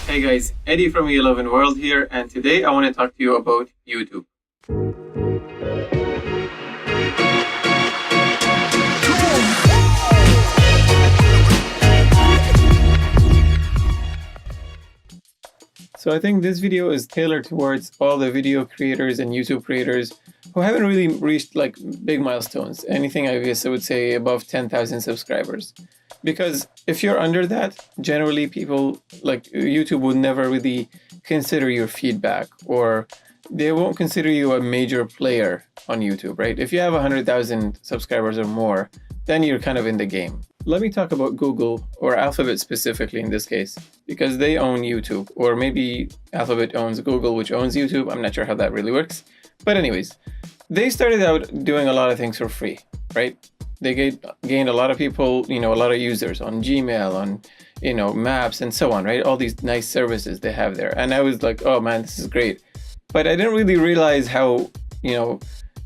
Hey guys, Eddie from E11 World here, and today I want to talk to you about YouTube. So I think this video is tailored towards all the video creators and YouTube creators who haven't really reached like big milestones, anything I guess I would say above 10,000 subscribers. Because if you're under that, generally people like YouTube would never really consider your feedback, or they won't consider you a major player on YouTube, right? If you have 100,000 subscribers or more, then you're kind of in the game. Let me talk about Google, or Alphabet specifically in this case, because they own YouTube, or maybe Alphabet owns Google, which owns YouTube. I'm not sure how that really works. But anyways, they started out doing a lot of things for free, right? They gained a lot of people, a lot of users on Gmail, on, Maps and so on, right? All these nice services they have there. And I was like, oh man, this is great. But I didn't really realize how,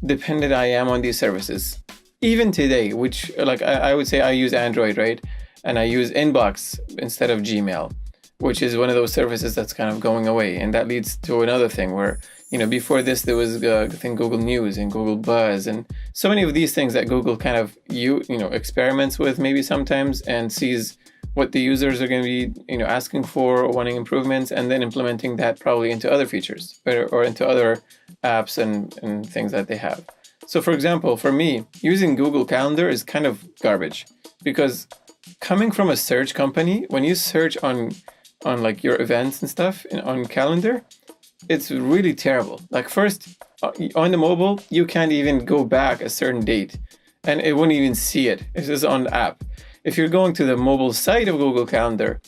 dependent I am on these services. Even today, which like I would say I use Android, right? And I use Inbox instead of Gmail, which is one of those services that's kind of going away. And that leads to another thing where, before this, there was I think Google News and Google Buzz and so many of these things that Google kind of, experiments with maybe sometimes and sees what the users are going to be, asking for or wanting improvements, and then implementing that probably into other features or into other apps and things that they have. So for example, for me, using Google Calendar is kind of garbage, because coming from a search company, when you search on like your events and stuff on Calendar, it's really terrible. Like first, on the mobile, you can't even go back a certain date and it won't even see it. It's just on the app. If you're going to the mobile site of Google Calendar,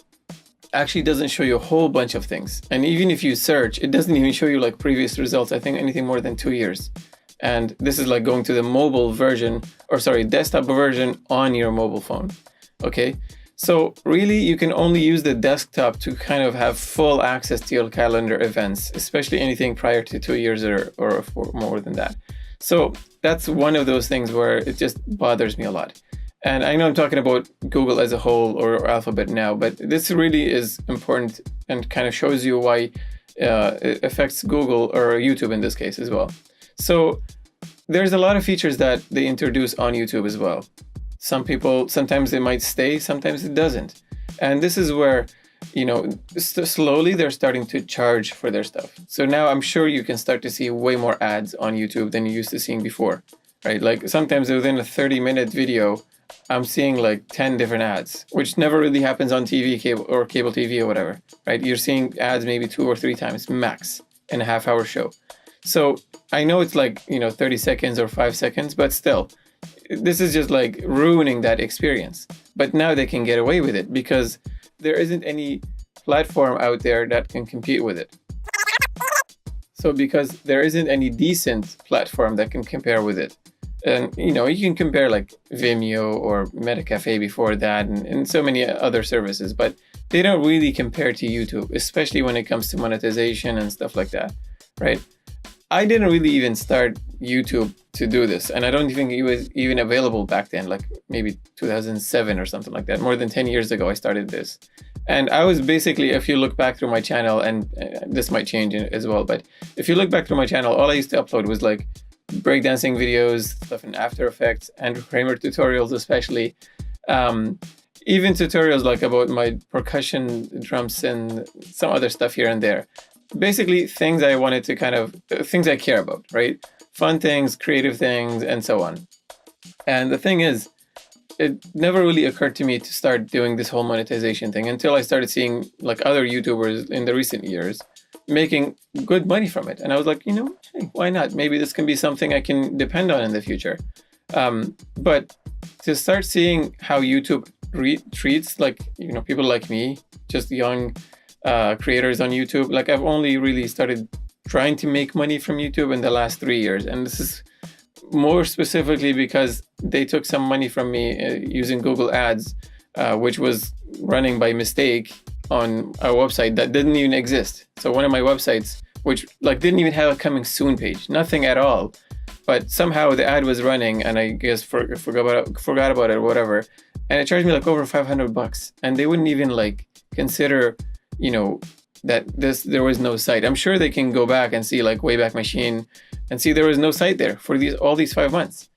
actually doesn't show you a whole bunch of things. And even if you search, it doesn't even show you like previous results. I think anything more than 2 years. And this is like going to the mobile version, desktop version on your mobile phone. Okay. So really, you can only use the desktop to kind of have full access to your calendar events, especially anything prior to 2 years or more than that. So that's one of those things where it just bothers me a lot. And I know I'm talking about Google as a whole or Alphabet now, but this really is important and kind of shows you why it affects Google or YouTube in this case as well. So there's a lot of features that they introduce on YouTube as well. Sometimes it might stay, sometimes it doesn't. And this is where, slowly they're starting to charge for their stuff. So now I'm sure you can start to see way more ads on YouTube than you used to seeing before, right? Like sometimes within a 30-minute video, I'm seeing like 10 different ads, which never really happens on cable TV or whatever, right? You're seeing ads maybe 2 or 3 times max in a half-hour show. So I know it's like, 30 seconds or 5 seconds, but still, this is just like ruining that experience. But now they can get away with it because there isn't any platform out there that can compete with it. So because there isn't any decent platform that can compare with it. And, you can compare like Vimeo or MetaCafe before that and so many other services, but they don't really compare to YouTube, especially when it comes to monetization and stuff like that, right? I didn't really even start YouTube to do this, and I don't think it was even available back then, like maybe 2007 or something like that. More than 10 years ago, I started this. And I was basically, if you look back through my channel, and this might change as well, but if you look back through my channel, all I used to upload was like breakdancing videos, stuff in After Effects, and Kramer tutorials especially. Even tutorials like about my percussion drums and some other stuff here and there. Basically things I wanted to things I care about, right? Fun things, creative things, and so on. And the thing is, it never really occurred to me to start doing this whole monetization thing until I started seeing like other YouTubers in the recent years making good money from it. And I was like, hey, why not? Maybe this can be something I can depend on in the future. But to start seeing how YouTube treats like, people like me, just young creators on YouTube. Like I've only really started trying to make money from YouTube in the last 3 years. And this is more specifically because they took some money from me using Google Ads, which was running by mistake on a website that didn't even exist. So one of my websites, which like didn't even have a coming soon page, nothing at all. But somehow the ad was running and I guess forgot about it or whatever. And it charged me like over $500. And they wouldn't even like consider that there was no site. I'm sure they can go back and see like Wayback Machine and see there was no site there for all these 5 months.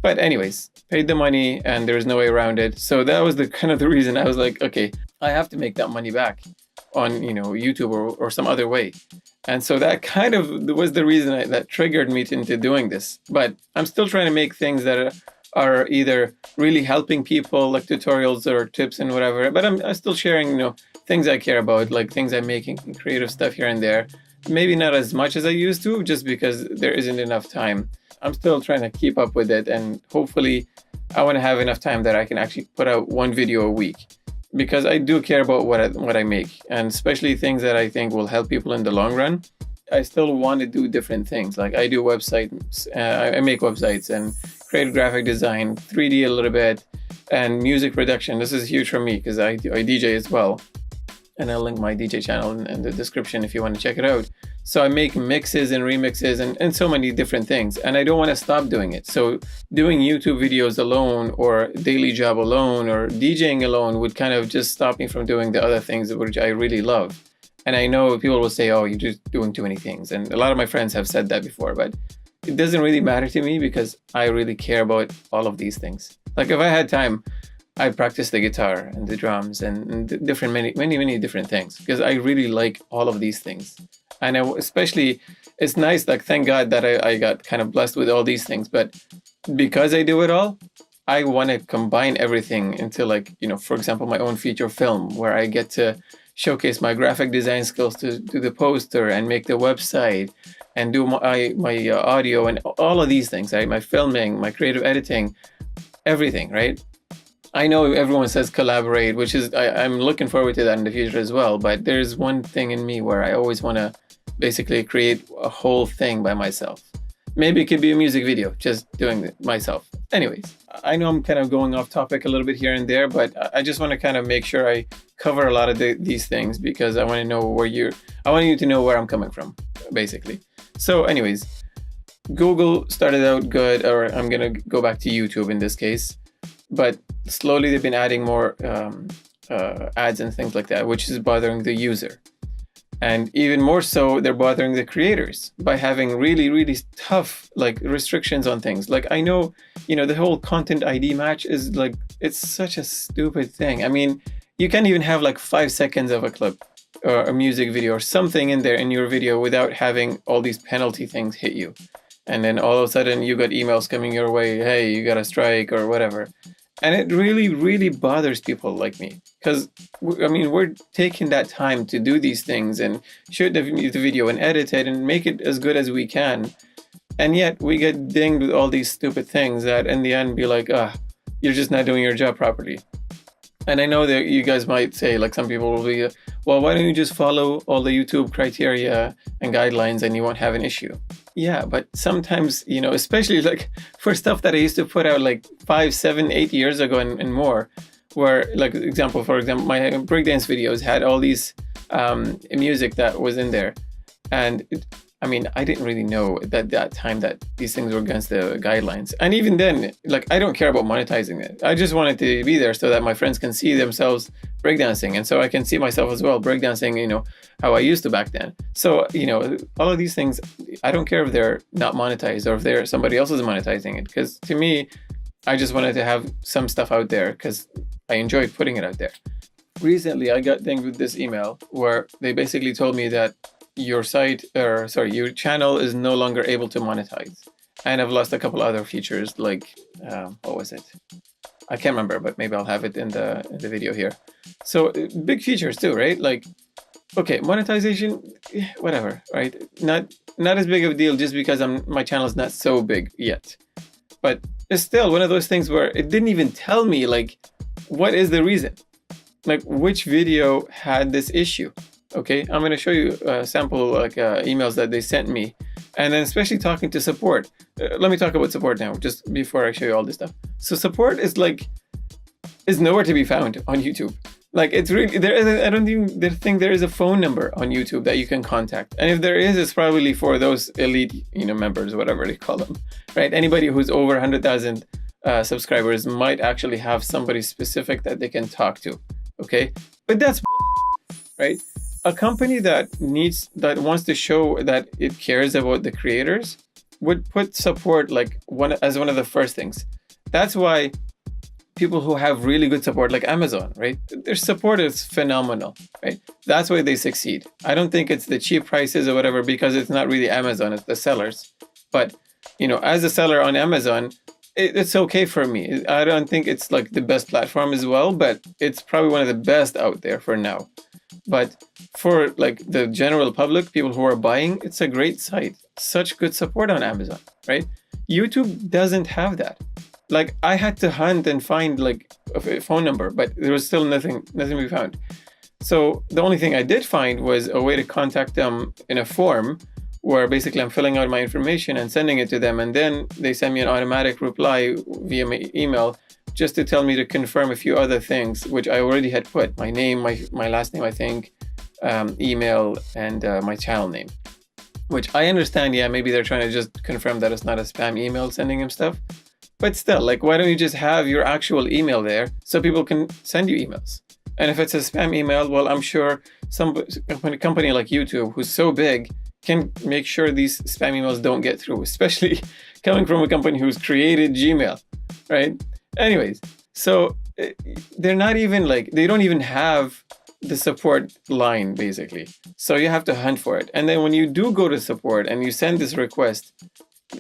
But anyways, paid the money and there was no way around it. So that was the kind of the reason I was like, okay, I have to make that money back on, YouTube or some other way. And so that kind of was the reason that triggered me into doing this. But I'm still trying to make things that are either really helping people, like tutorials or tips and whatever. But I'm still sharing, things I care about, like things I'm making, creative stuff here and there. Maybe not as much as I used to, just because there isn't enough time. I'm still trying to keep up with it, and hopefully I want to have enough time that I can actually put out one video a week, because I do care about what I make, and especially things that I think will help people in the long run. I still want to do different things. Like I do websites, I make websites and create graphic design, 3D a little bit, and music production. This is huge for me because I DJ as well. And I'll link my DJ channel in the description if you want to check it out. So I make mixes and remixes and so many different things. And I don't want to stop doing it. So doing YouTube videos alone or daily job alone or DJing alone would kind of just stop me from doing the other things which I really love. And I know people will say, oh, you're just doing too many things. And a lot of my friends have said that before, but it doesn't really matter to me because I really care about all of these things. Like if I had time, I practice the guitar and the drums and different many different things because I really like all of these things. And especially, it's nice, like thank God that I got kind of blessed with all these things. But because I do it all, I want to combine everything into like, for example, my own feature film where I get to showcase my graphic design skills to do the poster and make the website and do my audio and all of these things, right? My filming, my creative editing, everything, right? I know everyone says collaborate, which is, I'm looking forward to that in the future as well. But there's one thing in me where I always want to basically create a whole thing by myself. Maybe it could be a music video, just doing it myself. Anyways, I know I'm kind of going off topic a little bit here and there, but I just want to kind of make sure I cover a lot of these things because I want to know I want you to know where I'm coming from, basically. So anyways, Google started out good, or I'm going to go back to YouTube in this case. But slowly they've been adding more ads and things like that, which is bothering the user. And even more so, they're bothering the creators by having really, really tough like restrictions on things. Like I know, the whole content ID match is like, it's such a stupid thing. I mean, you can't even have like 5 seconds of a clip or a music video or something in there in your video without having all these penalty things hit you. And then all of a sudden you got emails coming your way, hey, you got a strike or whatever. And it really, really bothers people like me because, we're taking that time to do these things and shoot the video and edit it and make it as good as we can. And yet we get dinged with all these stupid things that in the end be like, you're just not doing your job properly. And I know that you guys might say, like some people will be, well, why don't you just follow all the YouTube criteria and guidelines and you won't have an issue? Yeah, but sometimes, especially like for stuff that I used to put out like 5, 7, 8 years ago and more, where like for example, my breakdance videos had all these music that was in there. And I didn't really know at that time that these things were against the guidelines. And even then, like, I don't care about monetizing it. I just wanted to be there so that my friends can see themselves breakdancing. And so I can see myself as well breakdancing, how I used to back then. So, all of these things, I don't care if they're not monetized or if somebody else is monetizing it. Because to me, I just wanted to have some stuff out there because I enjoyed putting it out there. Recently, I got dinged with this email where they basically told me that your channel is no longer able to monetize. And I've lost a couple other features like, what was it? I can't remember, but maybe I'll have it in the video here. So big features too, right? Like, okay, monetization, whatever, right? Not as big of a deal just because my channel is not so big yet. But it's still one of those things where it didn't even tell me like, what is the reason? Like which video had this issue? Okay, I'm going to show you sample emails that they sent me, and then especially talking to support. Let me talk about support now, just before I show you all this stuff. So support is nowhere to be found on YouTube. Like it's really I don't even think there is a phone number on YouTube that you can contact, and if there is, it's probably for those elite members, whatever they call them, right? Anybody who's over 100,000 subscribers might actually have somebody specific that they can talk to. Okay, but that's right. a company that wants to show that it cares about the creators would put support like one of the first things. That's why people who have really good support, like Amazon, right? Their support is phenomenal, right? That's why they succeed. I don't think it's the cheap prices or whatever, because it's not really Amazon, it's the sellers. But, as a seller on Amazon, it's okay for me. I don't think it's like the best platform as well, but it's probably one of the best out there for now. But for like the general public, people who are buying, it's a great site. Such good support on Amazon, right? YouTube doesn't have that. Like, I had to hunt and find like a phone number, but there was still nothing we found. So the only thing I did find was a way to contact them in a form where basically I'm filling out my information and sending it to them, and then they send me an automatic reply via my email just to tell me to confirm a few other things, which I already had put: my name, my last name, I think, email, and my channel name. Which I understand, yeah, maybe they're trying to just confirm that it's not a spam email sending them stuff. But still, like, why don't you just have your actual email there so people can send you emails? And if it's a spam email, well, I'm sure some company like YouTube, who's so big, can make sure these spam emails don't get through, especially coming from a company who's created Gmail, right? Anyways, so they're not even like, they don't even have the support line, basically. So you have to hunt for it. And then when you do go to support and you send this request,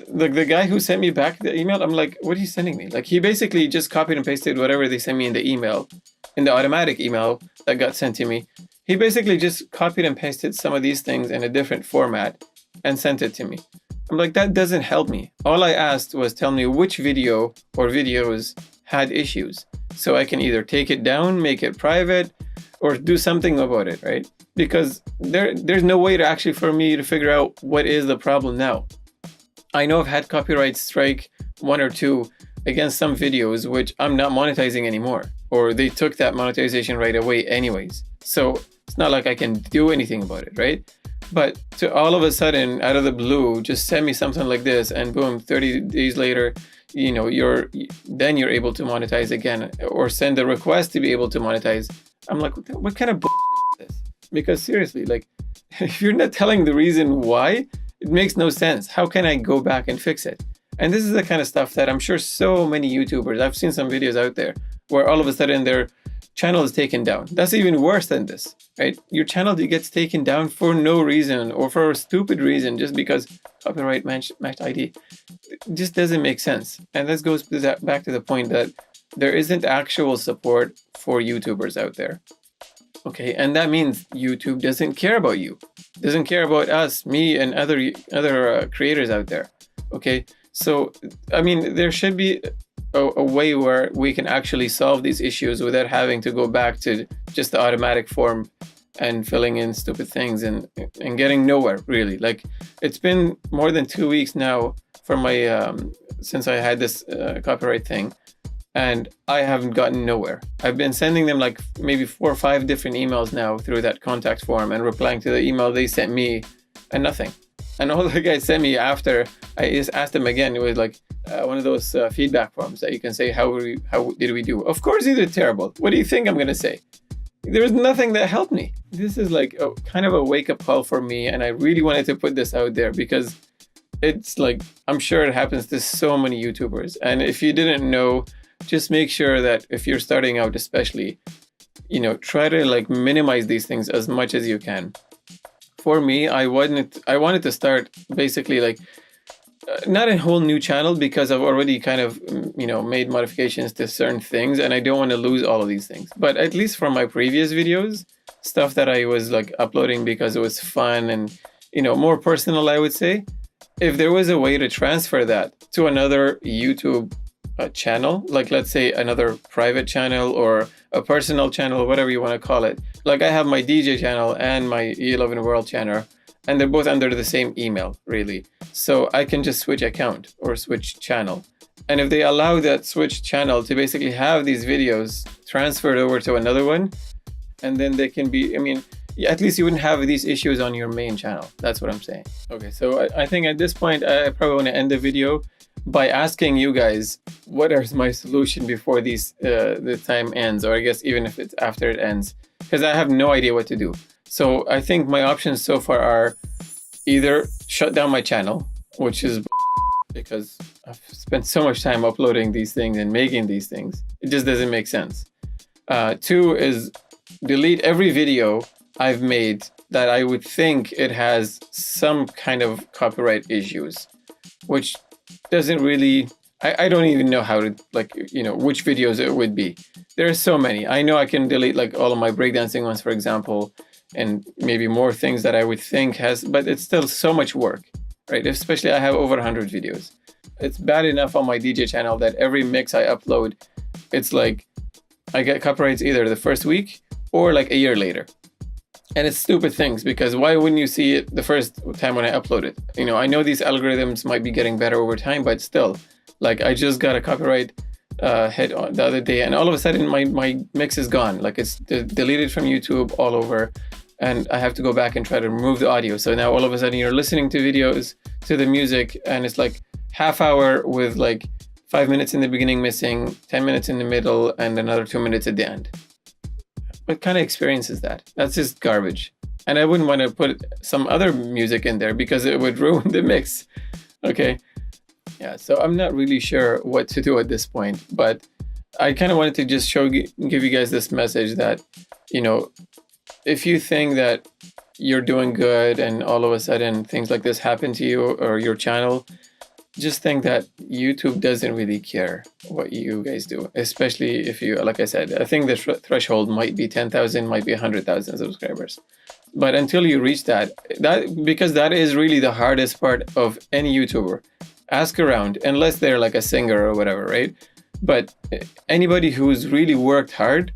the guy who sent me back the email, I'm like, what are you sending me? Like, he basically just copied and pasted whatever they sent me in the email, in the automatic email that got sent to me. He basically just copied and pasted some of these things in a different format and sent it to me. I'm like, that doesn't help me. All I asked was tell me which video or videos had issues, so I can either take it down, make it private, or do something about it, right? Because there's no way to actually for me to figure out what is the problem now. I know I've had copyright strike 1 or 2 against some videos, which I'm not monetizing anymore, or they took that monetization right away anyways. So it's not like I can do anything about it, right? But to all of a sudden, out of the blue, just send me something like this, and boom, 30 days later, you're able to monetize again, or send a request to be able to monetize. I'm like, what kind of bullshit is this? Because seriously, like, if you're not telling the reason why, it makes no sense. How can I go back and fix it? And this is the kind of stuff that I'm sure so many YouTubers, I've seen some videos out there where all of a sudden their channel is taken down. That's even worse than this, right? Your channel gets taken down for no reason, or for a stupid reason, just because copyright matched ID. It just doesn't make sense. And this goes back to the point that there isn't actual support for YouTubers out there. Okay, and that means YouTube doesn't care about you, doesn't care about us, me, and other creators out there. Okay, so I mean, there should be a way where we can actually solve these issues without having to go back to just the automatic form and filling in stupid things and getting nowhere, really. Like, it's been more than 2 weeks now for my since I had this copyright thing, and I haven't gotten nowhere. I've been sending them like maybe 4 or 5 different emails now through that contact form and replying to the email they sent me, and nothing. And all the guys sent me after, I just asked them again. It was like one of those feedback forms that you can say, how did we do? Of course you did terrible. What do you think I'm going to say? There was nothing that helped me. This is like kind of a wake-up call for me, and I really wanted to put this out there because it's like, I'm sure it happens to so many YouTubers. And if you didn't know, just make sure that if you're starting out especially, try to like minimize these things as much as you can. For me, I wanted to start basically like not a whole new channel, because I've already kind of made modifications to certain things, and I don't want to lose all of these things. But at least from my previous videos, stuff that I was like uploading because it was fun and more personal, I would say, if there was a way to transfer that to another YouTube channel, like let's say another private channel or a personal channel, or whatever you want to call it. Like, I have my DJ channel and my E11 World channel, and they're both under the same email, really. So I can just switch account or switch channel. And if they allow that switch channel to basically have these videos transferred over to another one, and then they can be, at least you wouldn't have these issues on your main channel. That's what I'm saying. Okay, so I think at this point, I probably want to end the video by asking you guys, what is my solution before the time ends, or I guess even if it's after it ends, because I have no idea what to do. So I think my options so far are either shut down my channel, which is because I've spent so much time uploading these things and making these things. It just doesn't make sense. Two is delete every video I've made that I would think it has some kind of copyright issues, which doesn't really, I don't even know how to, like, you know, which videos it would be. There are so many. I know I can delete like all of my breakdancing ones, for example, and maybe more things that I would think has, but it's still so much work, right? Especially I have over 100 videos. It's bad enough on my DJ channel that every mix I upload, it's like I get copyrights either the first week or like a year later. And it's stupid things, because why wouldn't you see it the first time when I upload it? You know, I know these algorithms might be getting better over time, but still, like I just got a copyright hit on the other day, and all of a sudden my mix is gone. Like it's deleted from YouTube all over, and I have to go back and try to remove the audio. So now all of a sudden you're listening to videos, to the music, and it's like half hour with like 5 minutes in the beginning missing, 10 minutes in the middle, and another 2 minutes at the end. What kind of experience is that? That's just garbage. And I wouldn't want to put some other music in there because it would ruin the mix. Okay. Yeah, so I'm not really sure what to do at this point, but I kind of wanted to just give you guys this message that, you know, if you think that you're doing good and all of a sudden things like this happen to you or your channel, just think that YouTube doesn't really care what you guys do, especially if you, like I said, I think the threshold might be 10,000, might be 100,000 subscribers. But until you reach that, because that is really the hardest part of any YouTuber. Ask around, unless they're like a singer or whatever, right? But anybody who's really worked hard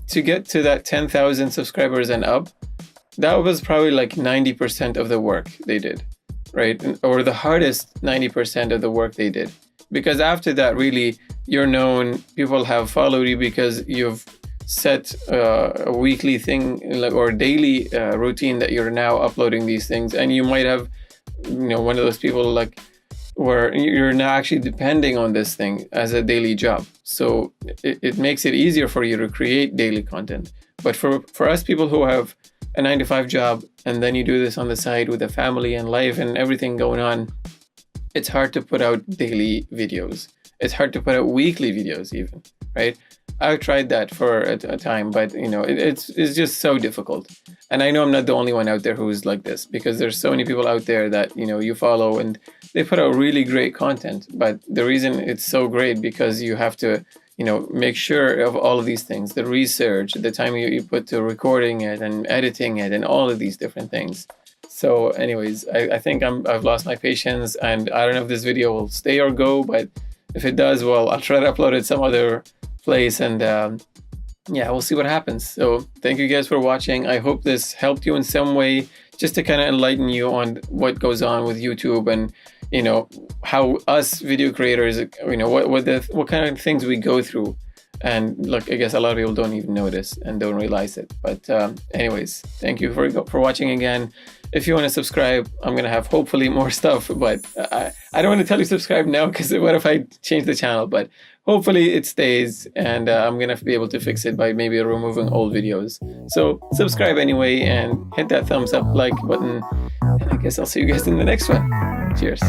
to get to that 10,000 subscribers and up, that was probably like 90% of the work they did. Right? Or the hardest 90% of the work they did. Because after that, really, you're known, people have followed you because you've set a weekly thing or daily routine that you're now uploading these things. And you might have, you know, one of those people like where you're now actually depending on this thing as a daily job. So it makes it easier for you to create daily content. But for us people who have a 9-to-5 job, and then you do this on the side with a family and life and everything going on, it's hard to put out daily videos. It's hard to put out weekly videos even, right? I've tried that for a time, but you know, it's just so difficult. And I know I'm not the only one out there who's like this, because there's so many people out there that, you know, you follow and they put out really great content. But the reason it's so great because you have to, you know, make sure of all of these things, the research, the time you put to recording it and editing it and all of these different things. So anyways, I think I've lost my patience, and I don't know if this video will stay or go, but if it does, well, I'll try to upload it some other place, and yeah, we'll see what happens. So thank you guys for watching. I hope this helped you in some way, just to kind of enlighten you on what goes on with YouTube and, you know, how us video creators, you know, what kind of things we go through. And look, I guess a lot of people don't even notice and don't realize it. But anyways, thank you for watching again. If you want to subscribe, I'm going to have hopefully more stuff, but I don't want to tell you subscribe now, because what if I change the channel? But hopefully it stays, and I'm going to be able to fix it by maybe removing old videos. So subscribe anyway, and hit that thumbs up, like button, and I guess I'll see you guys in the next one. Cheers.